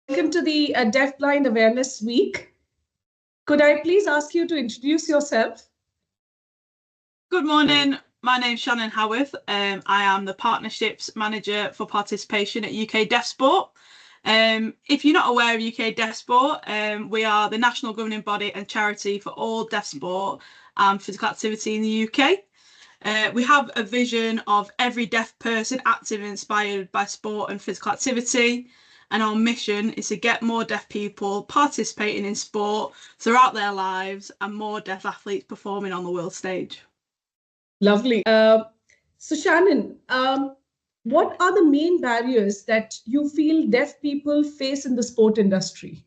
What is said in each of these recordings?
Welcome to the Deaf Blind Awareness Week. Could I please ask you to introduce yourself? Good morning. My name's Shannon Howarth. I am the Partnerships Manager for Participation at UK Deaf Sport. If you're not aware of UK Deaf Sport, we are the national governing body and charity for all deaf sport and physical activity in the UK. We have a vision of every deaf person active and inspired by sport and physical activity. And our mission is to get more deaf people participating in sport throughout their lives and more deaf athletes performing on the world stage. Lovely. So Shannon, what are the main barriers that you feel deaf people face in the sport industry?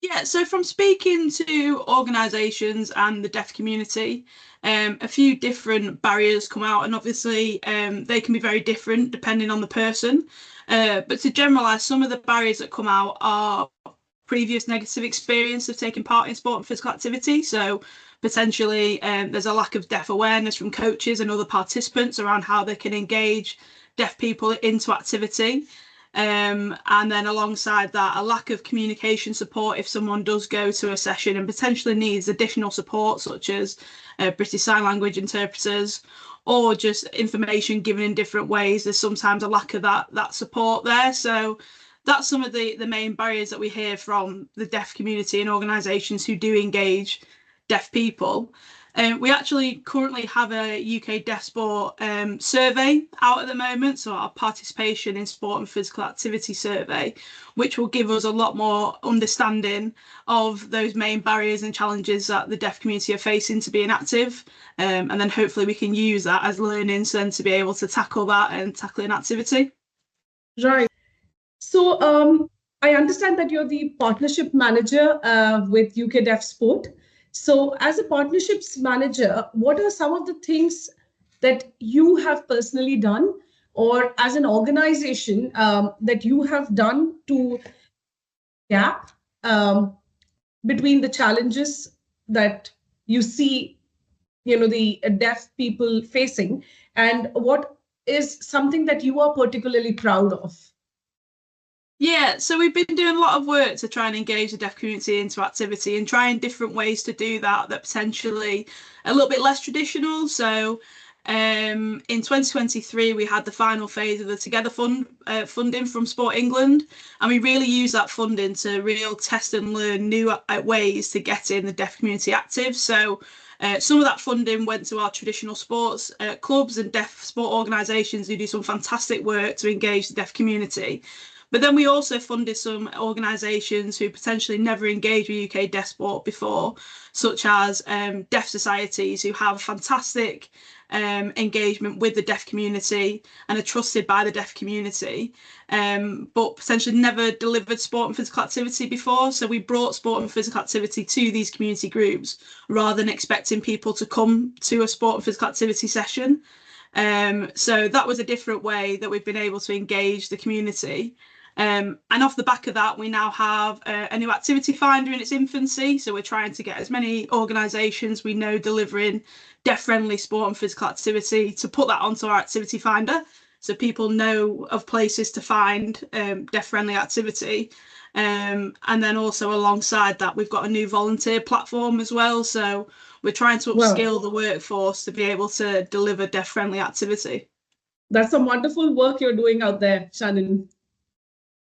Yeah, so from speaking to organisations and the deaf community, a few different barriers come out, and obviously they can be very different depending on the person. But to generalise, some of the barriers that come out are previous negative experience of taking part in sport and physical activity. So potentially there's a lack of deaf awareness from coaches and other participants around how they can engage deaf people into activity. And then alongside that, a lack of communication support if someone does go to a session and potentially needs additional support, such as British Sign Language interpreters, or just information given in different ways. There's sometimes a lack of that support there. So that's some of the main barriers that we hear from the deaf community and organisations who do engage deaf people. We actually currently have a UK Deaf Sport survey out at the moment, so our participation in sport and physical activity survey, which will give us a lot more understanding of those main barriers and challenges that the deaf community are facing to being active, and then hopefully we can use that as learnings and to be able to tackle that and tackle an activity. Right. So I understand that you're the partnership manager with UK Deaf Sport. So as a partnerships manager, what are some of the things that you have personally done, or as an organization that you have done to gap between the challenges that you see, the deaf people facing, and what is something that you are particularly proud of? Yeah, so we've been doing a lot of work to try and engage the deaf community into activity and trying different ways to do that potentially a little bit less traditional. So in 2023, we had the final phase of the Together Fund funding from Sport England, and we really used that funding to really test and learn new ways to get in the deaf community active. So some of that funding went to our traditional sports clubs and deaf sport organisations who do some fantastic work to engage the deaf community. But then we also funded some organisations who potentially never engaged with UK Deaf Sport before, such as deaf societies who have fantastic engagement with the deaf community and are trusted by the deaf community, but potentially never delivered sport and physical activity before. So we brought sport and physical activity to these community groups rather than expecting people to come to a sport and physical activity session. So that was a different way that we've been able to engage the community. And off the back of that, we now have a new activity finder in its infancy. So we're trying to get as many organisations we know delivering deaf-friendly sport and physical activity to put that onto our activity finder, so people know of places to find deaf-friendly activity. And then also alongside that, we've got a new volunteer platform as well. So we're trying to upskill the workforce to be able to deliver deaf-friendly activity. That's some wonderful work you're doing out there, Shannon.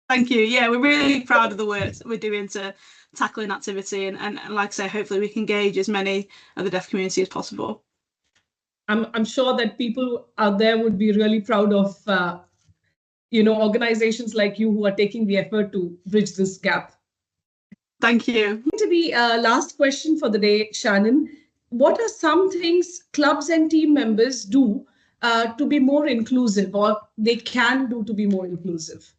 Thank you. Yeah, we're really proud of the work that we're doing to tackling activity, and like I say, hopefully we can engage as many of the deaf community as possible. I'm sure that people out there would be really proud of organizations like you who are taking the effort to bridge this gap. Thank you. To the last question for the day, Shannon, what are some things clubs and team members do to be more inclusive, or they can do to be more inclusive?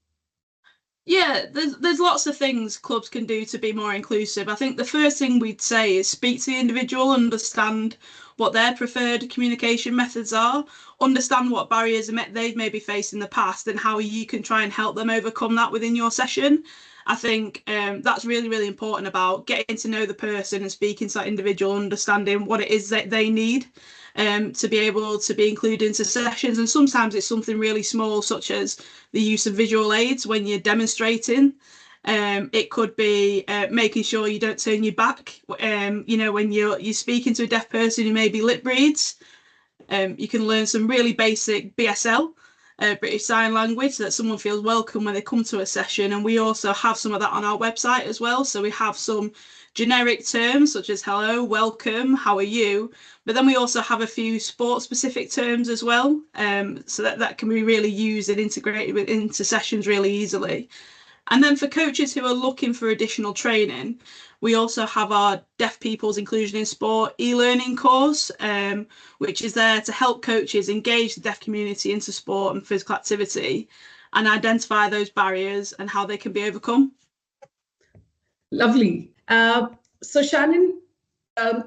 Yeah, there's lots of things clubs can do to be more inclusive. I think the first thing we'd say is speak to the individual, understand what their preferred communication methods are, understand what barriers they've maybe faced in the past and how you can try and help them overcome that within your session. I think that's really, really important about getting to know the person and speaking to that individual, understanding what it is that they need. to be able to be included into sessions. And sometimes it's something really small, such as the use of visual aids when you're demonstrating. It could be making sure you don't turn your back, you know, when you're speaking to a deaf person who maybe lip reads. You can learn some really basic BSL, British Sign Language, so that someone feels welcome when they come to a session. And we also have some of that on our website as well. So we have some generic terms such as hello, welcome, how are you? But then we also have a few sport-specific terms as well, so that can be really used and integrated into sessions really easily. And then for coaches who are looking for additional training, we also have our Deaf People's Inclusion in Sport e-learning course, which is there to help coaches engage the deaf community into sport and physical activity and identify those barriers and how they can be overcome. Lovely. So Shannon,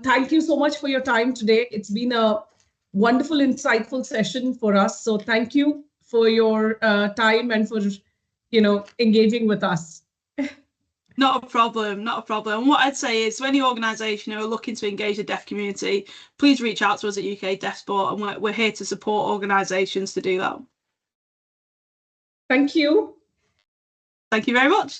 thank you so much for your time today. It's been a wonderful, insightful session for us. So thank you for your time and for, you know, engaging with us. Not a problem, not a problem. And what I'd say is, to any organisation who are looking to engage the deaf community, please reach out to us at UK Deaf Sport, and we're here to support organisations to do that. Thank you. Thank you very much.